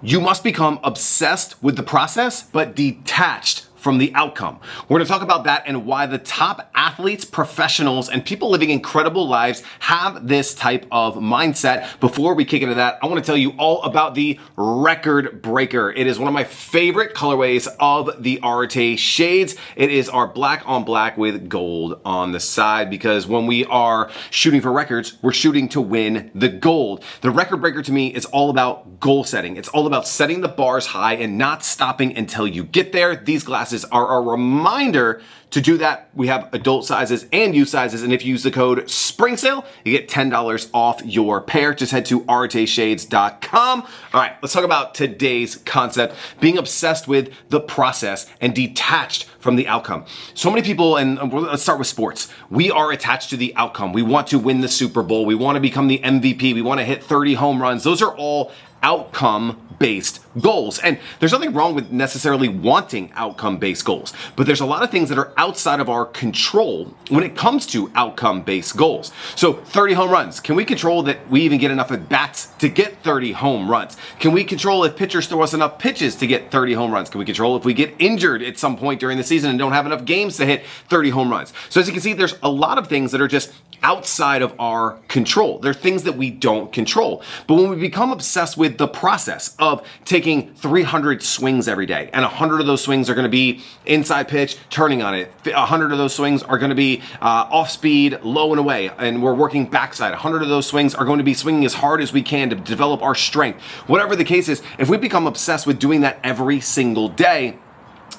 You must become obsessed with the process, but detached from the outcome. We're gonna talk about that and why the top athletes, professionals, and people living incredible lives have this type of mindset. Before we kick into that, I wanna tell you all about the Record Breaker. It is one of my favorite colorways of the Areté Shades. It is our black on black with gold on the side, because when we are shooting for records, we're shooting to win the gold. The Record Breaker to me is all about goal setting. It's all about setting the bars high and not stopping until you get there. These glasses are a reminder to do that. We have adult sizes and youth sizes, and if you use the code SPRINGSALE, you get $10 off your pair. Just head to aretéshades.com. All right, let's talk about today's concept: being obsessed with the process and detached from the outcome. So many people, and let's start with sports, we are attached to the outcome. We want to win the Super Bowl. We want to become the MVP. We want to hit 30 home runs. Those are all outcome-based goals. And there's nothing wrong with necessarily wanting outcome-based goals, but there's a lot of things that are outside of our control when it comes to outcome-based goals. So 30 home runs, can we control that we even get enough at bats to get 30 home runs? Can we control if pitchers throw us enough pitches to get 30 home runs? Can we control if we get injured at some point during the season and don't have enough games to hit 30 home runs? So as you can see, there's a lot of things that are just outside of our control. They're things that we don't control. But when we become obsessed with the process of taking 300 swings every day, and 100 of those swings are going to be inside pitch, turning on it, 100 of those swings are going to be off speed, low and away, and we're working backside, 100 of those swings are going to be swinging as hard as we can to develop our strength. Whatever the case is, if we become obsessed with doing that every single day,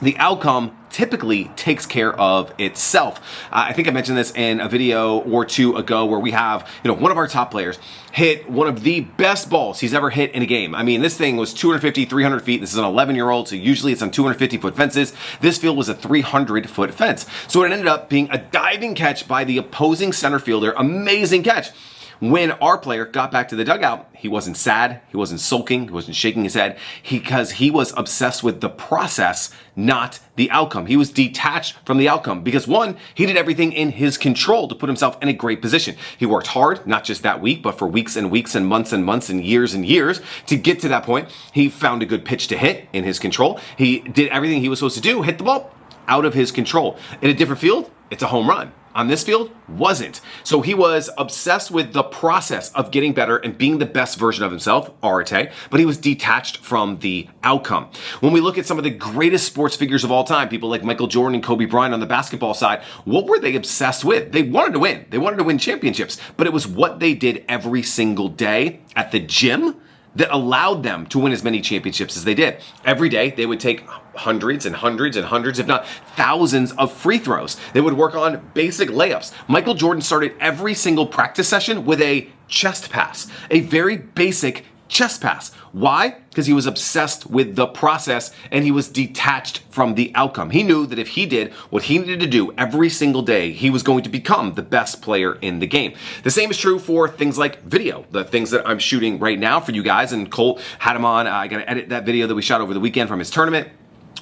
the outcome typically takes care of itself. I think I mentioned this in a video or two ago, where we have, one of our top players hit one of the best balls he's ever hit in a game. I mean, this thing was 250, 300 feet. This is an 11-year-old, so usually it's on 250-foot fences. This field was a 300-foot fence. So it ended up being a diving catch by the opposing center fielder. Amazing catch. When our player got back to the dugout, he wasn't sad, he wasn't sulking, he wasn't shaking his head, because he was obsessed with the process, not the outcome. He was detached from the outcome because, one, he did everything in his control to put himself in a great position. He worked hard, not just that week, but for weeks and weeks and months and years to get to that point. He found a good pitch to hit in his control. He did everything he was supposed to do, hit the ball out of his control. In a different field, it's a home run. On this field, wasn't. So he was obsessed with the process of getting better and being the best version of himself, Areté, but he was detached from the outcome. When we look at some of the greatest sports figures of all time, people like Michael Jordan and Kobe Bryant on the basketball side, what were they obsessed with? They wanted to win. They wanted to win championships, but it was what they did every single day at the gym that allowed them to win as many championships as they did. Every day, they would take hundreds and hundreds and hundreds, if not thousands, of free throws. They would work on basic layups. Michael Jordan started every single practice session with a chest pass, a very basic chest pass. Why? Because he was obsessed with the process and he was detached from the outcome. He knew that if he did what he needed to do every single day, he was going to become the best player in the game. The same is true for things like video, the things that I'm shooting right now for you guys. And Colt had him on. I got to edit that video that we shot over the weekend from his tournament.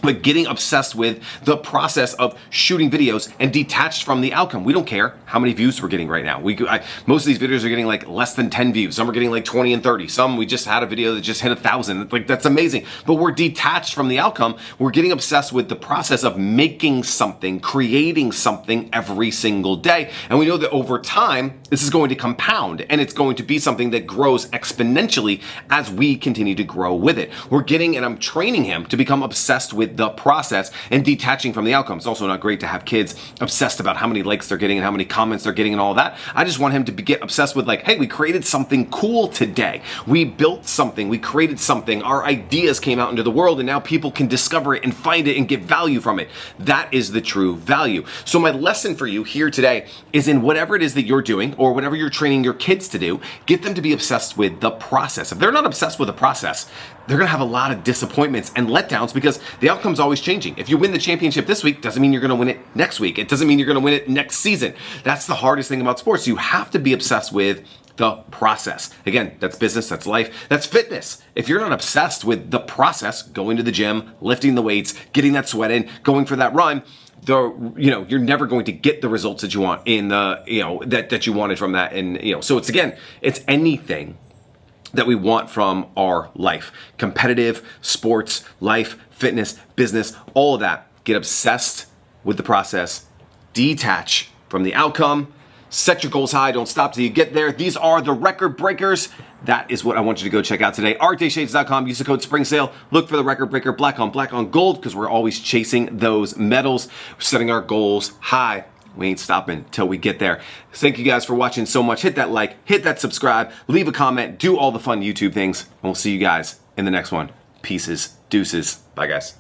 But getting obsessed with the process of shooting videos and detached from the outcome. We don't care how many views we're getting right now. Most of these videos are getting like less than 10 views. Some are getting like 20 and 30. Some, we just had a video that just hit 1,000. Like, that's amazing. But we're detached from the outcome. We're getting obsessed with the process of making something, creating something every single day. And we know that over time, this is going to compound, and it's going to be something that grows exponentially as we continue to grow with it. And I'm training him to become obsessed with the process and detaching from the outcome. It's also not great to have kids obsessed about how many likes they're getting and how many comments they're getting and all that. I just want him to get obsessed with, like, hey, we created something cool today. We built something. We created something. Our ideas came out into the world, and now people can discover it and find it and get value from it. That is the true value. So my lesson for you here today is, in whatever it is that you're doing or whatever you're training your kids to do, get them to be obsessed with the process. If they're not obsessed with the process, they're going to have a lot of disappointments and letdowns, because the outcome's always changing. If you win the championship this week, doesn't mean you're going to win it next week. It doesn't mean you're going to win it next season. That's the hardest thing about sports. You have to be obsessed with the process. Again, that's business, that's life, that's fitness. If you're not obsessed with the process, going to the gym, lifting the weights, getting that sweat in, going for that run, you're never going to get the results that you want in the, that you wanted from that. And, so it's anything that we want from our life. Competitive, sports, life, fitness, business, all of that. Get obsessed with the process. Detach from the outcome. Set your goals high. Don't stop till you get there. These are the record breakers. That is what I want you to go check out today. AretéShades.com. Use the code SPRINGSALE. Look for the record breaker, black on gold, because we're always chasing those medals. We're setting our goals high. We ain't stopping till we get there. Thank you guys for watching so much. Hit that like, hit that subscribe, leave a comment, do all the fun YouTube things, and we'll see you guys in the next one. Pieces, deuces. Bye, guys.